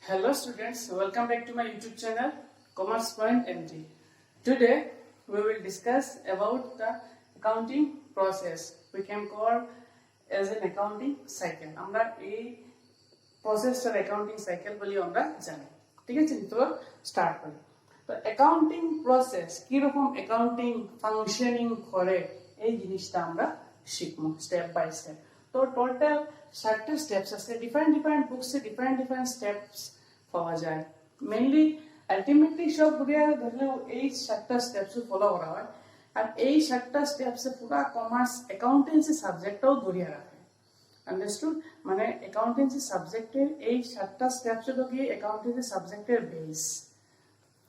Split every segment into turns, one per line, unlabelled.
Hello students, welcome back to my YouTube channel Commerce Point MG. Today we will discuss about the accounting process. We can call as an accounting cycle. আমরা এই প্রসেসটার accounting cycle বলি আমরা জানি। ঠিক আছে, তো start করি। তো অ্যাকাউন্টিং প্রসেস কি রকম অ্যাকাউন্টিং ফাংশনিং করে এই জিনিসটা আমরা শিখবো স্টেপ বাই স্টেপ। তো টোটাল 7টা স্টেপস আছে, ডিফারেন্ট বুকসে ডিফারেন্ট স্টেপস পাওয়া যায়। মেইনলি আলটিমেটলি সব ঘুরিয়ে ধরলেও এই 7টা স্টেপস ফলো করা হয়, আর এই 7টা স্টেপসে পুরো কমার্স অ্যাকাউন্টেন্সি সাবজেক্টটাও ধরিয়ে রাখে। আন্ডারস্টুড? মানে অ্যাকাউন্টেন্সি সাবজেক্টের এই 7টা স্টেপস হলো গিয়ে অ্যাকাউন্টেন্সি সাবজেক্টের বেস।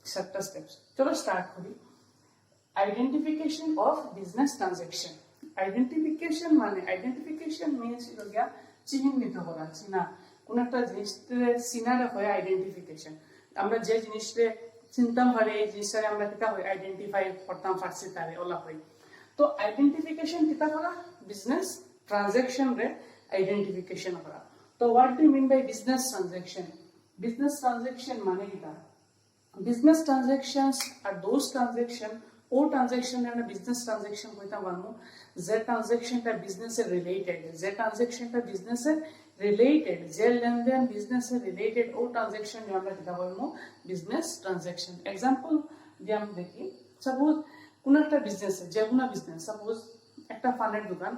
7টা স্টেপস, চলো স্টার্ট করি। Identification of business transaction. Identification means হলো গিয়া চিহ্নিত করা, চিনা। কোন একটা জিনিসের চিনারে হয় আইডেন্টিফিকেশন। আমরা যে জিনিসটা চিনতাম পারি এই জিনিসটারে আমরা কিতা হয় আইডেন্টিফাই করতাম পারছি তারে ওলা হয়। তো আইডেন্টিফিকেশন কিতা করা? বিজনেস ট্রানজাকশন রে আইডেন্টিফিকেশন করা। তো what do you mean by business transaction? Business transaction মানে কিতা? Business transactions are those transactions or transaction আমরা business transaction কইতা পারমু যে ট্রানজাকশনটা বিজনেসের রিলেটেড, যে ট্রানজাকশনটা বিজনেসের রিলেটেড, যে লেনদেন বিজনেসের রিলেটেড ও ট্রানজাকশন আমরা কিতা বলমু বিজনেস ট্রানজাকশন। एग्जांपल দিয়ে আমরা দেখি, সাপোজ কোন একটা বিজনেস, যে কোন বিজনেস, সাপোজ একটা ফানের দোকান,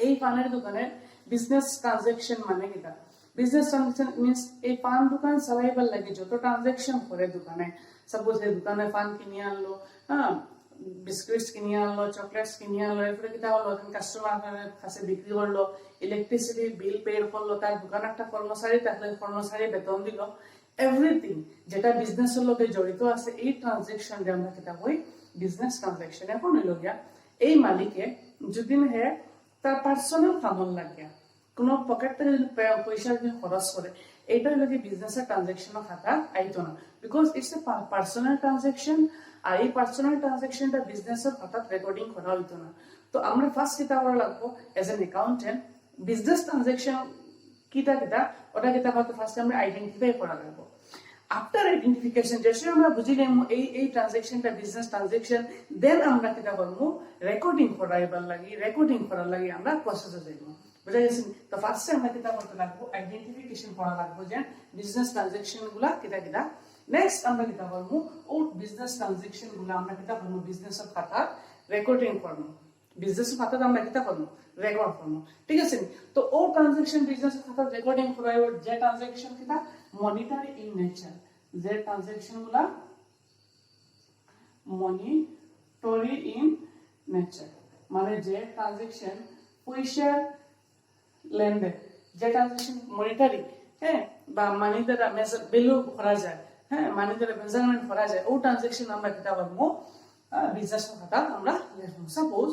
এই ফানের দোকানের বিজনেস ট্রানজাকশন মানে কিতা? বিজনেস ট্রানজাকশন মিন্স এই পান দোকান চালাইবার লাগে যত ট্রানজাকশন করে দোকানে, সাপোজ এই দোকানে পান কিনে আনলো, বিস্কুটস কিনে আনলো, চকলেটস কিনে আনলো, এরপরে কিতা হলো কাস্টমারের কাছে বিক্রি করলো, ইলেকট্রিসিটি বিল পে করলো, তার দোকানে একটা কর্মচারী থাকলে কর্মচারী বেতন দিল, এভরিথিং যেটা বিজনেসের লগে জড়িত আছে এই ট্রানজাকশন যে আমরা কিতা কই বিজনেস ট্রানজাকশন। এখন হইল গিয়া এই মালিকে যদি হে তার পার্সোনাল কামল লাগিয়া কোনো পকেট থেকে যদি পয়সা যদি খরচ করে, এইটা হলো কি বিজনেসের ট্রানজাকশনের খাতা আইতো না, because it's a personal transaction. আর এই পার্সোনাল ট্রানজাকশনটা বিজনেসের খাতা রেকর্ডিং করা হইতো না। তো আমরা ফার্স্ট কিতা করা লাগবো age N accountant, business transaction কিতা ওটা কিতা হয়তো ফার্স্ট আমরা আইডেন্টিফাই করা লাগবো। আফটার আইডেন্টিফিকেশন যেসে আমরা বুঝিলাম এই ট্রানজাকশনটা বিজনেস ট্রানজাকশন, দেন আমরা কিতা করবো রেকর্ডিং করার লাগি আমরা প্রসেসে যাইব। বুঝা গেছে? তো ফার্স্টে আমরা কিতা করতে লাগবো আইডেন্টিফিকেশন করা লাগবো যে বিজনেস ট্রানজাকশন গুলা কিতা। নেক্সট আমরা কিতা করবো ও বিজনেস ট্রানজাকশন গুলা আমরা কিতা করবো বিজনেসের খাতা রেকর্ডিং করবো, বিজনেসের খাতা আমরা কিতা করবো রেকর্ড করবো। ঠিক আছে? তো ও ট্রানজাকশন বিজনেসের খাতা রেকর্ডিং করাইব যে ট্রানজাকশন কিতা মনিটারি ইন নেচার, যে ট্রানজাকশন গুলা মনিটরি ইন নেচার মানে যে ট্রানজাকশন পয়সা লেনদেন, যে ট্রানজাকশন মনিটারি, হ্যাঁ, বা মানি দ্বারা ভ্যালু করা যায়, হ্যাঁ, মানি দ্বারা মেজারমেন্ট করা যায়, ও ট্রানজাকশন আমরা কিতা করবো বিজনেসের খাতা আমরা লিখবো। সাপোজ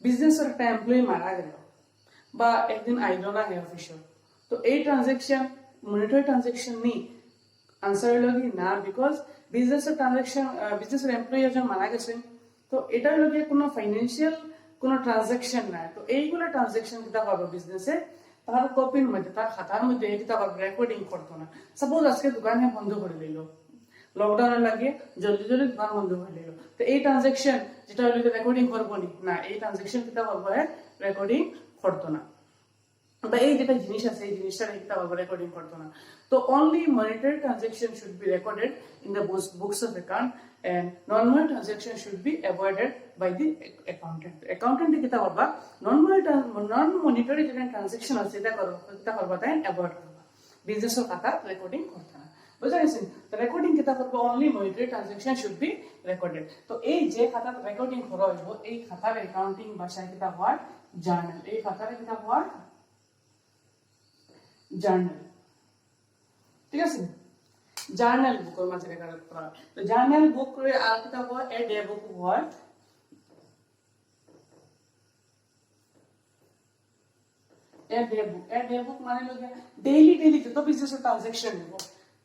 বিজনেসের একটা এমপ্লয়ি মারা গেল বা একদিন আইল না হে অফিসে, তো এই ট্রানজাকশন মনিটরি ট্রানজাকশন নি? আনসার হলো কি না, বিকজ বিজনেসের ট্রানজাকশন বিজনেসের এমপ্লয়ি একজন মারা গেছেন, তো এটা হলো কি কোনো ফাইন্যান্সিয়াল কোনো ট্রানজাকশন নাই। তো এইগুলো ট্রানজাকশন কিতা করবো বিজনেসে তার কপির মধ্যে, তার খাতার মধ্যে কিতা করবো রেকর্ডিং করতো না। সাপোজ আজকে দোকানে বন্ধ করে দিল, লকডাউনের লাগে জলদি দোকান বন্ধ করে দিল, তো এই ট্রানজাকশন যেটা হলো রেকর্ডিং করবো না, এই ট্রানজাকশন কিতা করবো রেকর্ডিং করতো না, বা এই যেটা জিনিস আছে এই জিনিসটা কিতা করবো রেকর্ডিং করতো না। তো only monetary transaction should be recorded in the books of account and non-monetary transaction should be avoided by the accountant. Accountant কিতা করবা non-monetary যেটা ট্রানজাকশন আছে এটা করবা তাই অ্যাভয়েড করবা, বিজনেসের খাতা রেকর্ডিং করতে না। বুঝা গেছে? তো রেকর্ডিং কিতা করবা only monetary transaction should be recorded. তো এই যে খাতা রেকর্ডিং করা হইব এই খাতার অ্যাকাউন্টিং ভাষায় কিতা হয় জার্নাল, এই খাতার কিতা হয় জার্নাল। ঠিক আছে? জার্নাল বুকের মাঝে রেকর্ড করা হয়। তো জার্নাল বুক করে আর কিতা হয় এ ডে বুক হয়, এ ডে বুক মানে লোকে ডেইলি যত বিজনেস ট্রানজাকশন নিব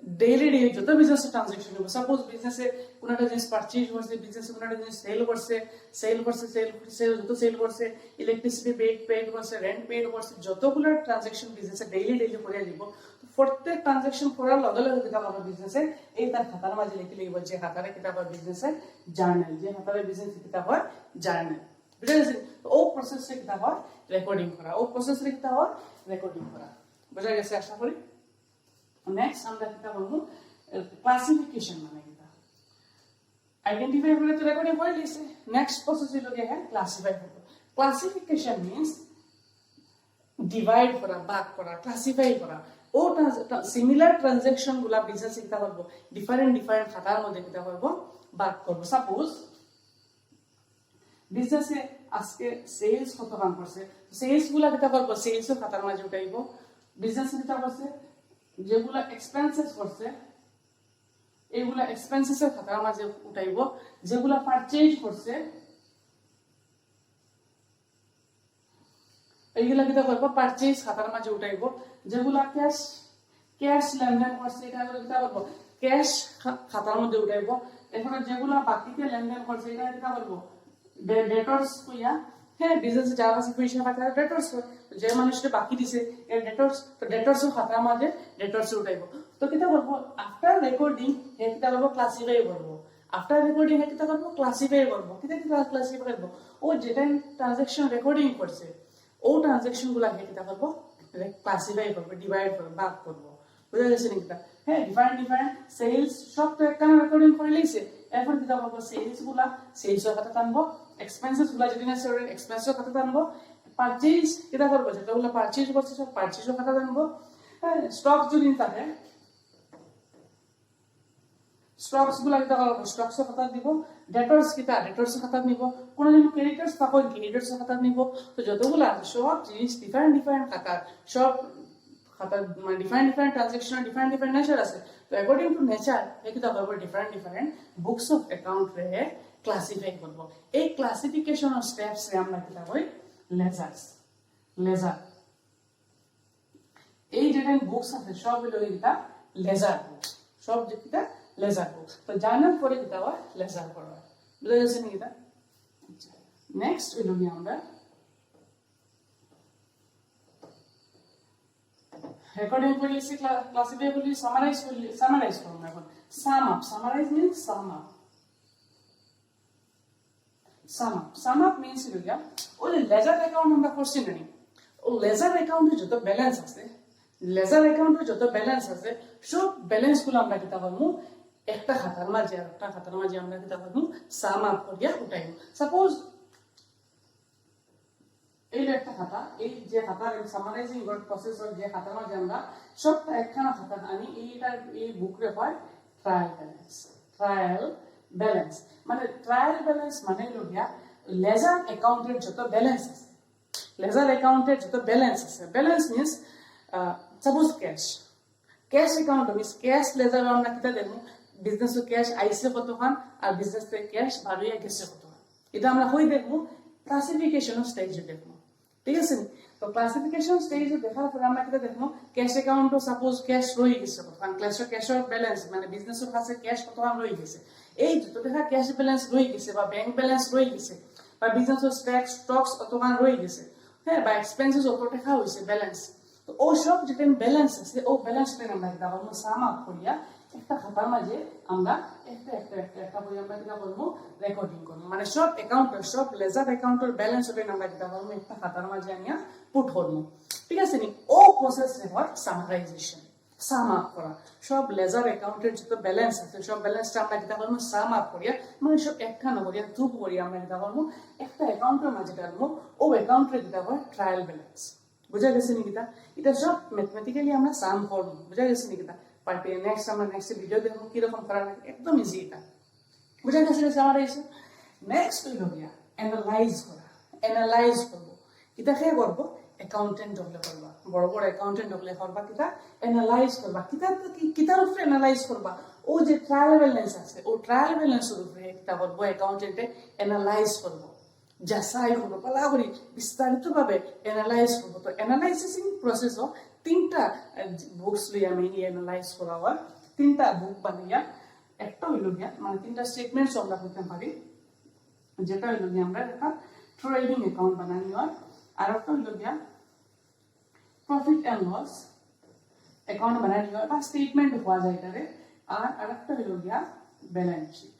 ডেইলি যত বিজনেস ট্রানজাকশন হবে সাপোজ বিজনেসে কোন একটা জিনিস পারচেজ করছে বিজনেসে কোন একটা জিনিস সেল করছে যত সেল করছে ইলেকট্রিসিটি পেড করছে রেন্ট পেড করছে যতগুলো ট্রানজাকশন বিজনেসে ডেইলি করে দিব প্রত্যেক ট্রানজাকশন করার লগে লগে কিতাব আমার বিজনেসে এই তার খাতার মাঝে লিখে লিখব যে খাতারে কিতাব আর বিজনেসে জার্নাল যে খাতারে বিজনেস কিতাব হয় জার্নাল বুঝা গেছে তো ও প্রসেসে কিতাব হয় রেকর্ডিং করা ও প্রসেসে কিতাব হয় রেকর্ডিং করা বুঝা গেছে আশা করি নেক্সট আমরা কিতাব বলবো ক্লাসিফিকেশন মানে কিতাব আইডেন্টিফাই করে তো রেকর্ডিং করে লিখছে নেক্সট প্রসেস হলো কি হ্যাঁ ক্লাসিফাই করব ক্লাসিফিকেশন মিন্স ডিভাইড করা ভাগ করা ক্লাসিফাই করা ও সিমিলার ট্রানজাকশন গুলা বিজনেসে কিতা করব ডিফারেন্ট খাতার মধ্যে কিতা করব ভাগ করব সাপোজ বিজনেসে আজকে সেলস কত কাম করছে সেলস গুলা কিতা করব সেলস এর খাতার মাঝে উঠাইব বিজনেসে কিতা করছে যেগুলা এক্সপেন্সেস করছে এইগুলা এক্সপেন্সেস এর খাতার মাঝে উঠাইব যেগুলা পারচেজ করছে এইগুলা কিতা করব পারচেজ খাতার মাঝে উঠাইব যেগুলা ক্যাশ লেনদেন করছে এটা কিতা করব ক্যাশ খাতার মধ্যে উঠাইব এরপরে যেগুলা বাকিতে লেনদেন করছে এটা কিতা করব ডেটরস কইয়া হ্যাঁ বিজনেস যার কাছে পয়সা টাকা ডেটরস যে মানুষটা বাকি দিছে এর ডেটরস তো ডেটরস খাতার মাঝে ডেটরস উঠাইব তো কিতা করব আফটার রেকর্ডিং হে কিতা করব ক্লাসিফাই করব আফটার রেকর্ডিং হে কিতা করব ক্লাসিফাই করব কিতা ক্লাসিফাই করব ও যেটা ট্রানজাকশন রেকর্ডিং করছে ও ট্রানজাকশন গুলা হে কিতা করব ক্লাসিফাই করব ডিভাইড করব ভাগ করব বুঝা গেছে নি কিতা হ্যাঁ ডিফারেন্ট সেলস সব তো একটা রেকর্ডিং করে লইছে এখন কিতা করব সেলস গুলা সেলস এর কথা টানবো এক্সপেন্সেস গুলা যদি না সেরে এক্সপেন্স এর কথা টানবো পারচেজ কিতা করব যেটাগুলো পারচেজ করছে সব পারচেজ এর কথা টানবো হ্যাঁ স্টক যদি থাকে স্টকস গুলা কিতা করব স্টকস এর কথা দিব ডেটরস ডেটরস এর কথা নিব কোন দিন ক্রেডিটরস থাকো ক্রেডিটরস এর কথা নিব তো যতগুলো আছে সব জিনিস ডিফারেন্ট খাতা সব খাতা মানে ডিফারেন্ট ট্রানজাকশন ডিফারেন্ট নেচার আছে তো অ্যাকর্ডিং টু নেচার এই কিতা করব ডিফারেন্ট বুকস অফ অ্যাকাউন্ট রে ক্লাসিফাই করব এই ক্লাসিফিকেশন অফ স্টেপস রে আমরা কিতা কই লেজার এই যেটা বুকস আছে সব হলো এটা লেজার বুকস সব যেটা লেজার বুকস তো জার্নাল পরে কিতা হয় লেজার পড়া বুঝা গেছে নি কিতা নেক্সট হলো কি আমরা রেকর্ডিং করলেছি ক্লাসিফাই করলি সামারাইজ করব এখন summarise means sum up means হইয়া ওই লেজার অ্যাকাউন্ট আমরা করছি না ও লেজার অ্যাকাউন্টে যত ব্যালেন্স আছে সব ব্যালেন্স গুলো আমরা কিতা করব একটা খাতার মাঝে আমরা কিতা করব সাম আপ করিয়া উঠাইব সাপোজ এই একটা খাতা এই যে খাতার সামারাইজিং প্রসেস অফ যে খাতার মাঝে আমরা সবটা একখানা খাতা আনি এই বুক রে হয় ট্রায়াল ব্যালেন্স মানে ট্রায়াল ব্যালেন্স মানে লইয়া লেজার অ্যাকাউন্টের যত ব্যালেন্স আছে balance means suppose cash account means cash ledger আমরা কিতা দেব বিজনেস ক্যাশ আইছে কতখান আর বিজনেস থেকে ক্যাশ বাড়িয়ে গেছে কতখান এটা আমরা হই দেখব ক্লাসিফিকেশন স্টেজে দেখব ঠিক আছে তো ক্লাসিফিকেশন স্টেজে দেখার পর আমরা কিতা দেখব ক্যাশ অ্যাকাউন্টও সাপোজ ক্যাশ রই গেছে কতখান ক্যাশের ব্যালেন্স মানে বিজনেসের কাছে ক্যাশ কতখান রই গেছে এই যত দেখা ক্যাশ ব্যালেন্স রই গেছে বা ব্যাংক ব্যালেন্স রই গেছে বা বিজনেসের স্টকস কতখান রই গেছে হ্যাঁ বা এক্সপেন্সেস কত টাকা হইছে ব্যালেন্স তো ও সব যেটা ব্যালেন্স আছে ও ব্যালেন্সটা আমরা কিতা করব সাম আপ করিয়া একটা খাতার মাঝে আমরা একটা বই আমরা কিতা করব রেকর্ডিং করব মানে সব অ্যাকাউন্টের সব লেজার অ্যাকাউন্টের ব্যালেন্স ওটা আমরা কিতা করব একটা খাতার মাঝে আনিয়া পুট করব ঠিক আছে নি ও প্রসেস রে হয় সামারাইজেশন সাম আপ করা সব লেজার অ্যাকাউন্টের যত ব্যালেন্স আছে সব ব্যালেন্সটা আমরা কিতা করব সাম আপ করিয়া মানে সব একখানা করিয়া গ্রুপ করিয়া আমরা কিতা করব একটা অ্যাকাউন্টের মাঝে রাখবো ও অ্যাকাউন্টের কিতা হয় ট্রায়াল ব্যালেন্স বুঝা গেছে নি কিতা এটা সব ম্যাথমেটিক্যালি আমরা সাম করব বুঝা গেছে নি কিতা পার্টি নেক্সট ভিডিও দেখব কি রকম করা লাগে একদম ইজি এটা বুঝা গেছে আমার এই নেক্সট হইলো গিয়া অ্যানালাইজ করব কিতা কে করব অ্যাকাউন্টেন্ট হলে করবা বড় অ্যাকাউন্টেন্ট হলে করবা কিতা অ্যানালাইজ করবা কিতার উপরে অ্যানালাইজ করবা ও যে ট্রায়াল ব্যালেন্স আছে ও ট্রায়াল ব্যালেন্সের উপরে কিতা করব অ্যাকাউন্টেন্টে অ্যানালাইজ করব যাচাই করবো পালা করি বিস্তারিতভাবে অ্যানালাইজ করবো তো অ্যানালাইসিং প্রসেসও তিনটা বুকস লই আমি অ্যানালাইজ করা হয় তিনটা বুক বানাইয়া একটা হইল গিয়া মানে তিনটা স্টেটমেন্টস আমরা করতে পারি যেটা হইল গিয়া আমরা একটা ট্রেডিং অ্যাকাউন্ট বানানি হয় আর একটা হইল গিয়া প্রফিট এন্ড লস অ্যাকাউন্ট বানানি হয় বা স্টেটমেন্ট হওয়া যায় এটারে আর আরেকটা হইল গিয়া ব্যালেন্স শিট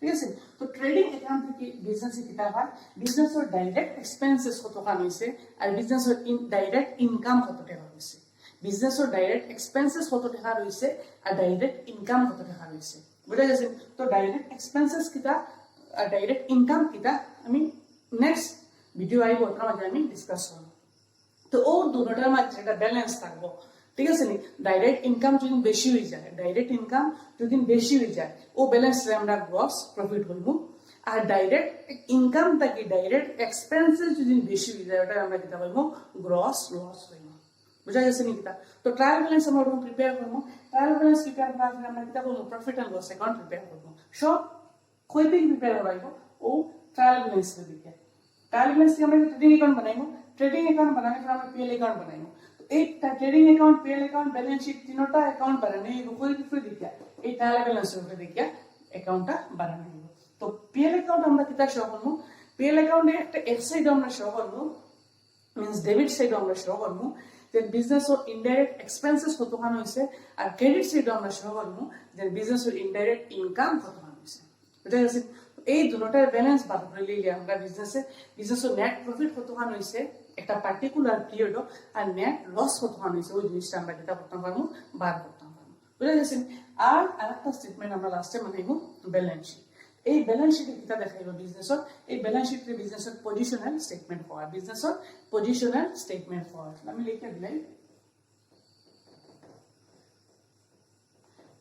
ঠিক আছে তো ট্রেডিং অ্যাকাউন্ট থেকে বিজনেস কিতা হয় বিজনেসের ডাইরেক্ট এক্সপেন্সেস কত টাকা হইছে আর বিজনেসের ডাইরেক্ট ইনকাম কত টাকা হইছে বিজনেসের ডাইরেক্ট এক্সপেন্সেস কত টাকা রইছে আর ডাইরেক্ট ইনকাম কত টাকা রইছে বুঝা গেছে তো ডাইরেক্ট এক্সপেন্সেস কিতা আর ডাইরেক্ট ইনকাম কিতা আমি নেক্সট ভিডিও আইব ওটার মাঝে আমি ডিসকাস করব তো ও দুটোটার মাঝে একটা ব্যালেন্স থাকবো ঠিক আছে নি ডাইরেক্ট ইনকাম যদি বেশি হয়ে যায় ডাইরেক্ট ইনকাম যদি বেশি হয়ে যায় ও ব্যালেন্স আমরা গ্রস প্রফিট হইব আর ডাইরেক্ট ইনকাম থেকে ডাইরেক্ট এক্সপেন্সেস যদি বেশি হয়ে যায় ওটা আমরা কিতা হইব গ্রস লস হইব বুঝা গেছে নি কিতা তো ট্রায়াল ব্যালেন্স আমরা প্রিপেয়ার করব ট্রায়াল ব্যালেন্স প্রিপেয়ার করার পরে আমরা কিতা করব profit and loss account prepare করব সব কই দিন প্রিপেয়ার করাইব ও ট্রায়াল ব্যালেন্স দিকে ট্রায়াল ব্যালেন্স আমরা ট্রেডিং অ্যাকাউন্ট বানাইব ট্রেডিং অ্যাকাউন্ট বানানোর পর আমরা পিএল অ্যাকাউন্ট বানাইব এই trading account PL account balance sheet তিনটা অ্যাকাউন্ট বানানো এই উপরে দিকে এই ট্রায়াল ব্যালেন্স উপরে দিকে অ্যাকাউন্টটা বানানো হইব তো পিএল অ্যাকাউন্ট আমরা কিতা শো করব পিএল অ্যাকাউন্টে একটা এফ সাইড আমরা শো করব মিন্স ডেবিট সাইড আমরা শো করব যে বিজনেস অর ইনডাইরেক্ট এক্সপেন্সেস কতখান হইছে আর ক্রেডিট সাইড আমরা শো করব যে বিজনেস অর ইনডাইরেক্ট ইনকাম কতখান হইছে বুঝা গেছে এই দুটোটার ব্যালেন্স বার করে নিলে আমরা বিজনেসের নেট প্রফিট কতখান হইছে একটা পার্টিকুলার পিরিয়ড আর নেট লস কতখান হইছে ওই জিনিসটা আমরা যেটা করতে পারবো বার করতে পারবো বুঝা গেছেন আর আরেকটা স্টেটমেন্ট আমরা লাস্টে বানাইব ব্যালেন্স শিট এই ব্যালেন্স শিটে কিতা দেখাইব বিজনেসর এই ব্যালেন্স শিটে বিজনেসের পজিশনাল স্টেটমেন্ট ফর বিজনেসর পজিশনাল স্টেটমেন্ট ফর আমি লিখে দিলাই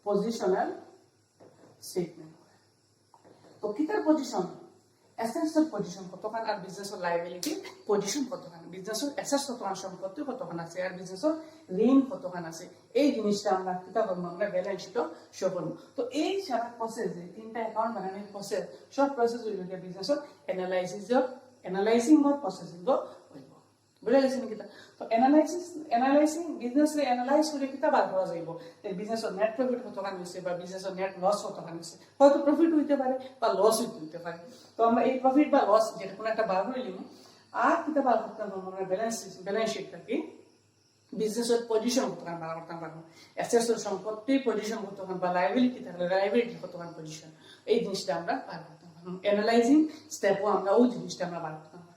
পজিশনাল স্টেটমেন্ট তো কিতার পজিশন অ্যাসেটসের পজিশন কতখান আর বিজনেসের লায়াবিলিটি পজিশন কতখান বিজনেসের অ্যাসেটস কতখান সম্পত্তি কতখান আছে আর বিজনেসের ঋণ কতখান আছে এই জিনিসটা আমরা কিতা করব আমরা ব্যালেন্স শিটও শো করব তো এই সারা প্রসেস যে তিনটা অ্যাকাউন্ট বানানোর প্রসেস সব প্রসেস হইল যে বিজনেসের অ্যানালাইজিং অর প্রসেসিং হইব বুঝা গেছে নাকি তো অ্যানালাইজিং বিজনেস রে অ্যানালাইজ করে কিতা বার করা যাইব যে বিজনেসের নেট প্রফিট কতখান হইছে বা বিজনেসের নেট লস কতখান হইছে হয়তো প্রফিট হইতে পারে বা লস হইতে পারে তো আমরা এই প্রফিট বা লস যেটা কোনো একটা বার করে নিব আর কিতা বার করতে পারবো আমরা ব্যালেন্স শিট থেকে বিজনেসের পজিশন কতখান বার করতে পারবো অ্যাসেটসের সম্পত্তি পজিশন কতখান বা লায়াবিলিটি থাকলে লায়াবিলিটি কতখান পজিশন এই জিনিসটা আমরা বার করতে পারবো অ্যানালাইজিং স্টেপও আমরা ওই জিনিসটা আমরা বার করতে পারবো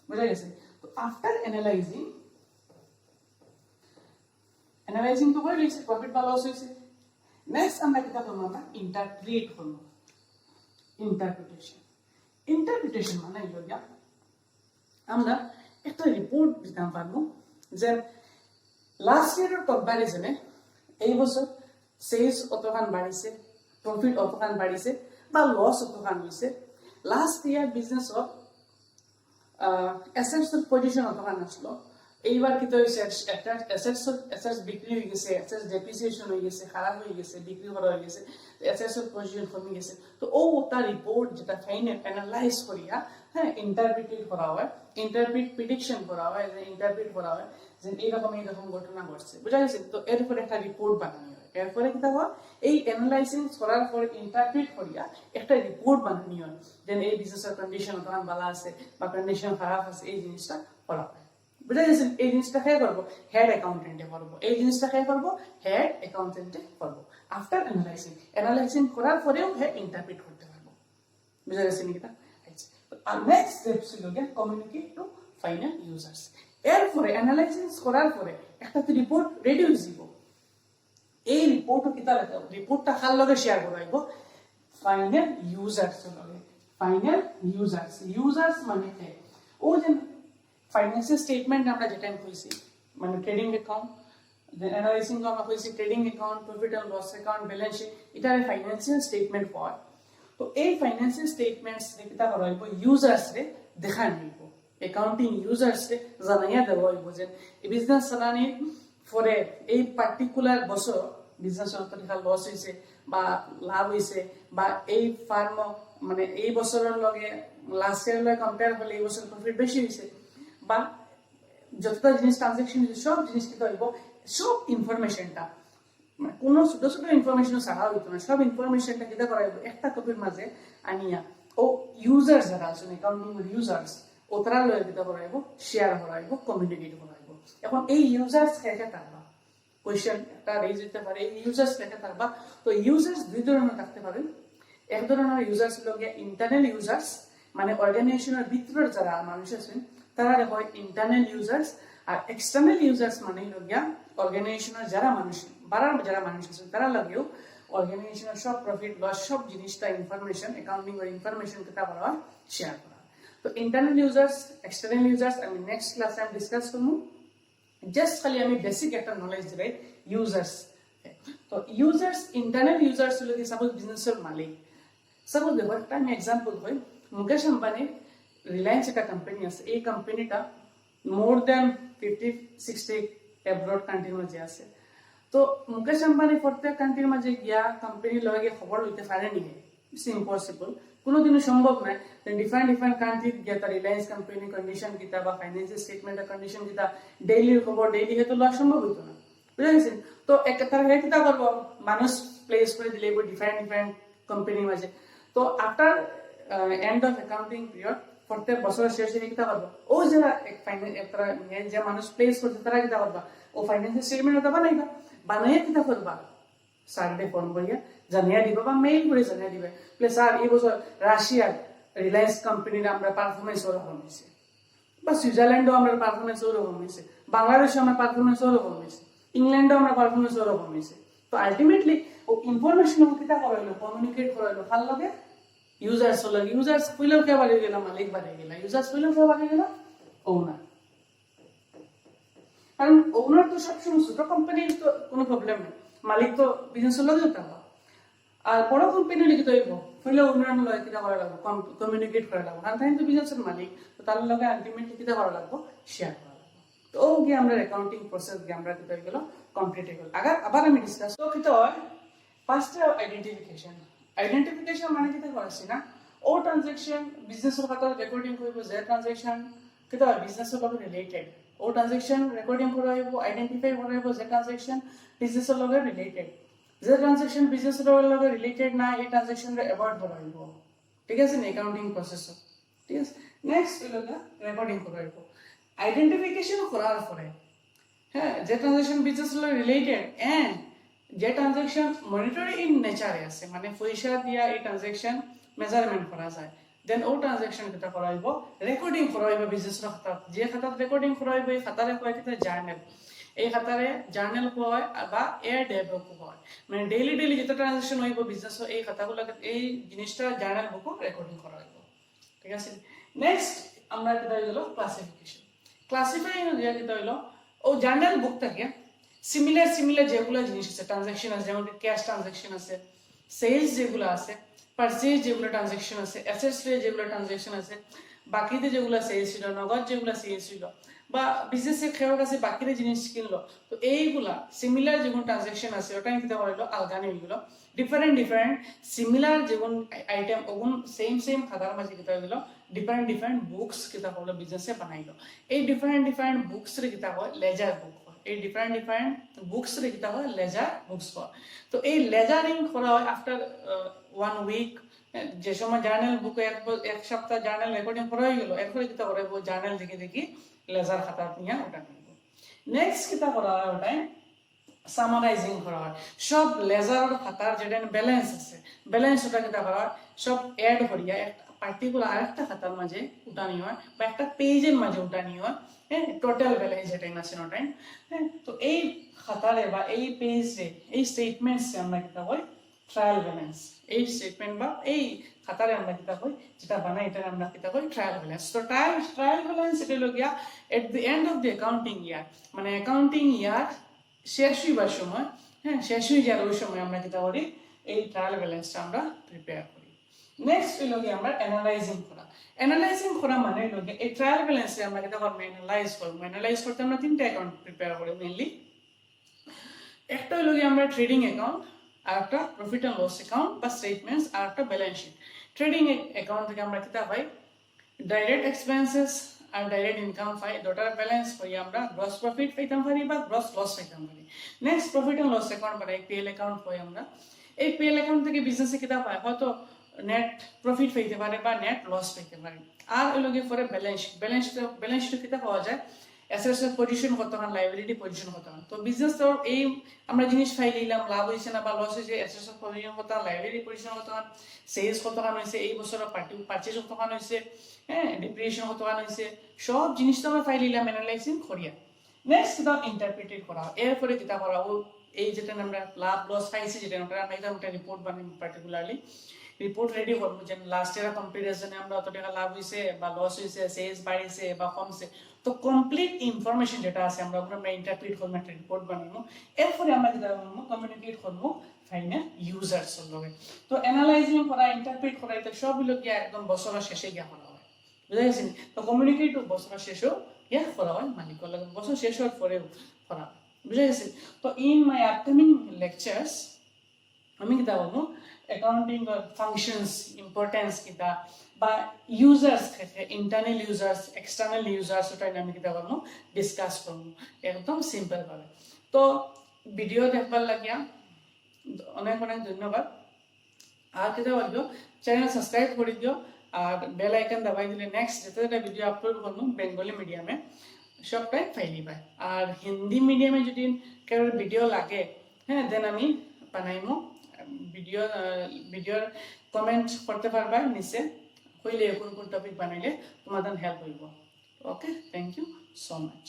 বুঝা গেছে তো আফটার অ্যানালাইজিং তো করে লিখছে প্রফিট বা লস হইছে নেক্সট আমরা কিতা করব আমরা ইন্টারপ্রিট করব ইন্টারপ্রিটেশন মানে হলো গিয়া আমরা একটা রিপোর্ট দিতে পারবো যে লাস্ট ইয়ারের কম্পারিজনে এই বছর সেলস কতখান বাড়িছে প্রফিট কতখান বাড়িছে বা লস কতখান হইছে লাস্ট ইয়ার বিজনেসত অ্যাসেটসের পজিশন কতখান আসলো এইবার কি তো একটা অ্যাসেটস বিক্রি হয়ে গেছে অ্যাসেটস ডেপ্রিসিয়েশন হয়ে গেছে খারাপ হয়ে গেছে বিক্রি করা হয়ে গেছে অ্যাসেটসের পজিশন কমে গেছে তো ও তার রিপোর্ট যেটা ফাইনাল অ্যানালাইজ করিয়া হ্যাঁ ইন্টারপ্রিটেট করা হয় প্রিডিকশন করা হয় ইন্টারপ্রিট করা হয় যে এইরকম ঘটনা ঘটছে বুঝা গেছে তো এরপরে একটা রিপোর্ট বানানো হয় এরপরে কি দেখো এই অ্যানালাইসিস করার পরে ইন্টারপ্রিট করিয়া একটা রিপোর্ট বানানো হয় যে এই বিজনেসের কন্ডিশন তখন ভালো আছে বা কন্ডিশন খারাপ আছে এই জিনিসটা করা হয় বুঝা গেছে এই জিনিসটা খেয়ে করবো হেড অ্যাকাউন্টেন্টে করবো এই জিনিসটা খেয়ে করবো হেড অ্যাকাউন্টেন্টে করবো আফটার অ্যানালাইসিং করার পরেও হেড ইন্টারপ্রিট করতে পারবো বুঝা গেছে নাকি আর নেক্সট স্টেপ ছিল গিয়ে কমিউনিকেট টু ফাইনাল ইউজার্স এরপরে অ্যানালাইসিস করার পরে একটা রিপোর্ট রেডি হয়ে যাব এই রিপোর্টও কিতা লেখা রিপোর্টটা কার লগে শেয়ার করাইব ফাইনাল ইউজার্স লগে ইউজার্স মানে কি ও যে ফাইন্যান্সিয়াল স্টেটমেন্ট আমরা যেটা কইছি মানে ট্রেডিং অ্যাকাউন্ট অ্যানালাইসিং আমরা কইছি trading account profit and loss account balance sheet এটা ফাইন্যান্সিয়াল স্টেটমেন্ট পড় তো এই ফাইন্যান্সিয়াল স্টেটমেন্টস কিতা করা হইব ইউজার্স রে দেখান হইব অ্যাকাউন্টিং ইউজার্স রে জানাইয়া দেওয়া হইব যে এই বিজনেস চালানি পরে এই পার্টিকুলার বছর বিজনেস অন্তরিকা লস হইছে বা লাভ হইছে বা এই ফার্ম মানে এই বছরের লগে লাস্ট ইয়ার লগে কম্পেয়ার করলে এই বছর প্রফিট বেশি হইছে বা যতটা জিনিস ট্রানজাকশন হইছে সব জিনিস কিতা হইব সব ইনফরমেশনটা কোনো ছোট ছোট ইনফরমেশন ছাড়া হইতো না, সব ইনফরমেশনটা কিতা করাইব একটা কপির মাঝে আনিয়া ও ইউজার্স যারা আছেন অ্যাকাউন্টিং ইউজার্স ও তারা লয়ে কিতা করাইব শেয়ার করাইব কমিউনিকেট করাইব। এখন এই ইউজার্স কে থাকবা কোয়েশ্চেন একটা রেজ হতে পারে, এই ইউজার্স কে থাকবা। তো ইউজার্স দুই ধরনের থাকতে পারে। এক ধরনের ইউজার্স হলো গিয়ে ইন্টারনাল ইউজার্স, মানে অর্গানাইজেশনের ভিতরের যারা মানুষ আছেন তারা হয় ইন্টারনাল ইউজার্স। আর এক্সটার্নাল ইউজার্স মানে হলো গিয়া অর্গানাইজেশনের যারা মানুষ বাড়ার যারা মানুষ আছেন তারা লাগেও অর্গানাইজেশনের সব প্রফিট লস সব জিনিসটা ইনফরমেশন অ্যাকাউন্টিং এর ইনফরমেশন কে বলা হয় শেয়ার করা। তো ইন্টারনাল ইউজার্স এক্সটার্নাল ইউজার্স আমি নেক্সট ক্লাসে আমি ডিসকাস করব। জাস্ট খালি আমি বেসিক একটা নলেজ দিই ইউজার্স। তো ইউজার্স ইন্টারনাল ইউজার্স হলো কি সাপোজ বিজনেসের মালিক। সাপোজ দেখো একটা আমি এক্সাম্পল দিই, মুকেশ আম্বানির রিলায়েন্স একটা কোম্পানি আছে, এই কোম্পানিটা মোর দেন 50-60 অ্যাব্রড কান্ট্রির মাঝে আছে। তো মুকেশ আম্বানি প্রত্যেক কান্ট্রির মাঝে গিয়া কোম্পানির লগে খবর লইতে পারেনি, ইটস ইম্পসিবল, কোনোদিনও সম্ভব নয়। ডিফারেন্ট কান্ট্রি গিয়া তার রিলায়েন্স কোম্পানি কন্ডিশন কিতা বা ফাইন্যান্সিয়াল স্টেটমেন্টের কন্ডিশন কিতা ডেইলির খবর ডেইলি হেতু লওয়া সম্ভব হইতো না, বুঝা গেছেন? তো একটা তার হেতু কিতা করবো মানুষ প্লেস করে দিলে ডিফারেন্ট কোম্পানির মাঝে। তো after end of accounting period প্রত্যেক বছরের শেষে কিতা করবো ও যারা যে মানুষ প্লেস করছে তারা কিতা করবা ও ফাইন্যান্সিয়াল স্টেটমেন্ট ওটা বানাইবা, বানাইয়া কিতা করবা সার্ভে ফর্ম করিয়া জানিয়ে দিবা বা মেইল করে জানিয়ে দিবে স্যার এই বছর রাশিয়ার রিলায়েন্স কোম্পানির আমরা পারফরমেন্স ওরকম হয়েছে, বা সুইজারল্যান্ডও আমরা পারফরমেন্স ওরকম হয়েছে, বাংলাদেশে আমরা পারফরমেন্স ওরকম হয়েছে, ইংল্যান্ডও আমরা পারফরমেন্স ওরকম হয়েছে। তো আলটিমেটলি ও ইনফরমেশন কিতা করাইলো কমিউনিকেট করাইলো ভাল লাগে ইউজার্স হলো। ইউজার্স কইলেও কে বাড়ি গেল মালিক বাড়ি গেল, ইউজার্স কইলেও কে বাড়ি গেল ওনার। কারণ ওনার তো সবসময় ছোট কোম্পানির তো কোনো প্রবলেম নেই, মালিক তো বিজনেসের লগে থাকবা। আর বড় কোম্পানি লিখে তৈব হইলে ওনার লগে কিতা করা লাগবে কমিউনিকেট করা লাগবে, কারণ তাই তো বিজনেসের মালিক, তো তার লগে আলটিমেটলি কিতা করা লাগবে শেয়ার করা লাগবে। তো ও গিয়ে আমরা অ্যাকাউন্টিং প্রসেস গিয়ে আমরা কিতা হয়ে গেল কমপ্লিট হয়ে গেল। আবার আমি ডিসকাস তো কিতা হয় ফার্স্ট আইডেন্টিফিকেশন। আইডেন্টিফিকেশন মানে কিতা করাছি না ও ট্রানজাকশন বিজনেসের খাতা রেকর্ডিং করব, যে ট্রানজাকশন কিতা বিজনেসের লগে রিলেটেড ও ট্রানজাকশন রেকর্ডিং করা হইব, আইডেন্টিফাই করা হইব যে ট্রানজাকশন বিজনেসের লগে রিলেটেড। যে ট্রানজাকশন বিজনেসের লগে রিলেটেড না এই ট্রানজাকশনটা অ্যাভয়েড করা হইব, ঠিক আছে না অ্যাকাউন্টিং প্রসেস, ঠিক আছে। নেক্সট হলো রেকর্ডিং করা হইব। আইডেন্টিফিকেশন করার পরে হ্যাঁ যে ট্রানজাকশন বিজনেসের লগে রিলেটেড এন্ড যে ট্রানজাকশন মনিটরি ইন নেচারে আছে, মানে পয়সা দিয়া এই ট্রানজাকশন মেজারমেন্ট করা যায়, দেন ও ট্রানজাকশন কিতা করা হইব রেকর্ডিং করা হইব বিজনেসের খাতা। যে খাতাত রেকর্ডিং করা হইব এই খাতারে কয় কিতা জার্নাল, এই খাতারে জার্নাল কয় বা এয়ার ডেভেলপ হয়, মানে ডেইলি যেটা ট্রানজাকশন হইব বিজনেস এই খাতাগুলোকে এই জিনিসটা জার্নাল বুক রেকর্ডিং করা হইব, ঠিক আছে। নেক্সট আমরা কিতা হইল ক্লাসিফিকেশন। ক্লাসিফাইং হইয়া কিতা হইল ও জার্নাল বুক থাকে সিমিলার যেগুলো জিনিস আছে ট্রানজাকশন আছে, যেমন ক্যাশ ট্রানজাকশন আছে, সেলস যেগুলো আছে, পারচেজ যেগুলো ট্রানজাকশন আছে, অ্যাসেটস যেগুলো ট্রানজাকশন আছে, বাকিতে যেগুলো সেলস ছিল, নগদ যেগুলো সেলস ছিল, বা বিজনেসের খেয়াল কাছে বাকিরে জিনিস কিনলো, তো এইগুলা সিমিলার যেগুলো ট্রানজাকশন আছে ওটা কিতা হইলো আলগা নিয়ে ডিফারেন্ট সিমিলার যেগুলো আইটেম ওগুন সেম খাতার মাঝে কিতা হইলো ডিফারেন্ট বুকস কিতা হলো বিজনেসে বানাইলো। এই ডিফারেন্ট বুকস রে কিতা হয় লেজার বুক, এই ডিফারেন্ট বুকস রে কিতা হয় লেজার বুকস হয়। তো এই লেজারিং করা হয় আফটার 1 উইক, যে সময় জার্নাল বুকে এক সপ্তাহ জার্নাল রেকর্ডিং করা হয়ে গেল, এরপরে কিতা করে জার্নাল দেখি লেজার খাতা নিয়ে ওটা নিব। নেক্সট কিতা করা হয় ওটাই সামারাইজিং করা হয়, সব লেজার খাতার যেটা ব্যালেন্স আছে ব্যালেন্স ওটা কিতা করা হয় সব অ্যাড করিয়া একটা পার্টিকুলার আরেকটা খাতার মাঝে উঠানি হয় বা একটা পেজের মাঝে উঠানি হয়, হ্যাঁ টোটাল ব্যালেন্স যেটাই আছে ওটাই, হ্যাঁ। তো এই খাতারে বা এই পেজে এই স্টেটমেন্টসে আমরা কিতা হয় ট্রায়াল ব্যালেন্স, এই স্টেটমেন্ট বা এই খাতারে আমরা কিতা কই যেটা বানাই এটা আমরা কিতা কই ট্রায়াল ব্যালেন্স। তো ট্রায়াল ব্যালেন্স এটা হলো গিয়া at the end of the accounting year, মানে অ্যাকাউন্টিং ইয়ার শেষ হইবার সময়, হ্যাঁ শেষ হয়ে যাওয়ার ওই সময় আমরা কিতা করি এই ট্রায়াল ব্যালেন্সটা আমরা প্রিপেয়ার করি। নেক্সট হলো গিয়া আমরা অ্যানালাইজিং করা মানে হলো গিয়া এই ট্রায়াল ব্যালেন্সে আমরা কিতা করব অ্যানালাইজ করতে আমরা তিনটা অ্যাকাউন্ট প্রিপেয়ার করি মেইনলি। একটা হলো গিয়া আমরা ট্রেডিং অ্যাকাউন্ট, আর একটা প্রফিট এন্ড লস অ্যাকাউন্ট বা স্টেটমেন্টস, আর একটা ব্যালেন্স শিট। ট্রেডিং অ্যাকাউন্ট থেকে আমরা কিতা পাই ডাইরেক্ট এক্সপেন্সেস আর ডাইরেক্ট ইনকাম পাই দুটার ব্যালেন্স করি আমরা গ্রস প্রফিট পাইতাম পারি বা গ্রস লস পাইতাম পারি next profit and loss account বানাই পিএল অ্যাকাউন্ট পাই আমরা এই পিএল অ্যাকাউন্ট থেকে বিজনেসে কিতা পায় হয়তো নেট প্রফিট পাইতে পারে বা নেট লস পাইতে পারে আর ওই লগে পরে ব্যালেন্সটা কিতা পাওয়া যায় অ্যাসেটস পজিশন কত হয় লাইবিলিটি পজিশন কত হয় তো বিজনেস তো এই আমরা জিনিস ফাইল নিলাম লাভ হয়েছে না বা লস হয়েছে অ্যাসেটস পজিশন কত হয় লাইবিলিটি পজিশন কত হয় সেলস কত হয় হয়েছে এই বছরের পারচেজ কত হয় হয়েছে হ্যাঁ ডিপ্রিসিয়েশন কত হয় হয়েছে সব জিনিস তো আমরা ফাইল নিলাম অ্যানালাইসিং করিয়া নেক্সট কিতা ইন্টারপ্রিটেড করা এরপরে কিতা করা ও এই যেটা আমরা লাভ লস পাইছি যেটা আমরা একটা রিপোর্ট বানাই পার্টিকুলারলি রিপোর্ট রেডি করবো যে লাস্ট ইয়ার কম্পারিজনে আমরা অত টাকা লাভ হয়েছে বা লস হয়েছে সেলস বাড়িছে বা কমছে তো কমপ্লিট ইনফরমেশন যেটা আছে আমরা ওগুলো আমরা ইন্টারপ্রিট করবো একটা রিপোর্ট বানাবো এরপরে আমরা যেটা বানাবো কমিউনিকেট করবো ফাইনাল ইউজার্সের লগে তো অ্যানালাইজিং করা ইন্টারপ্রিট করা এটা সবগুলো গিয়ে একদম বছরের শেষে গিয়া করা হয় বুঝা গেছেন তো কমিউনিকেট বছরের শেষেও গিয়া করা হয় মালিকের লগে বছর শেষ হওয়ার পরেও করা হয় বুঝা গেছেন তো ইন মাই আপকামিং লেকচার্স আমি কিতা বলবো অ্যাকাউন্টিং ফাংশনস ইম্পর্টেন্স কিতা বা users internal users external users ওটা আমি কিতা বলবো ডিসকাস করবো একদম সিম্পল ভাবে তো ভিডিও দেখবার লাগিয়া অনেক অনেক ধন্যবাদ আর কিতা বলবো চ্যানেল সাবস্ক্রাইব করে দিও আর বেল আইকন দাবাই দিলে নেক্সট যেটা ভিডিও আপলোড করবো বেঙ্গলি মিডিয়ামে সবটাই ফাইলি পায় আর হিন্দি মিডিয়ামে যদি কারোর ভিডিও লাগে হ্যাঁ দেন আমি বানাইমো ভিডিওর কমেন্ট করতে পারবা নিচে হইলে কোন কোন টপিক বানাইলে তোমাদের হেল্প হইব okay thank you so much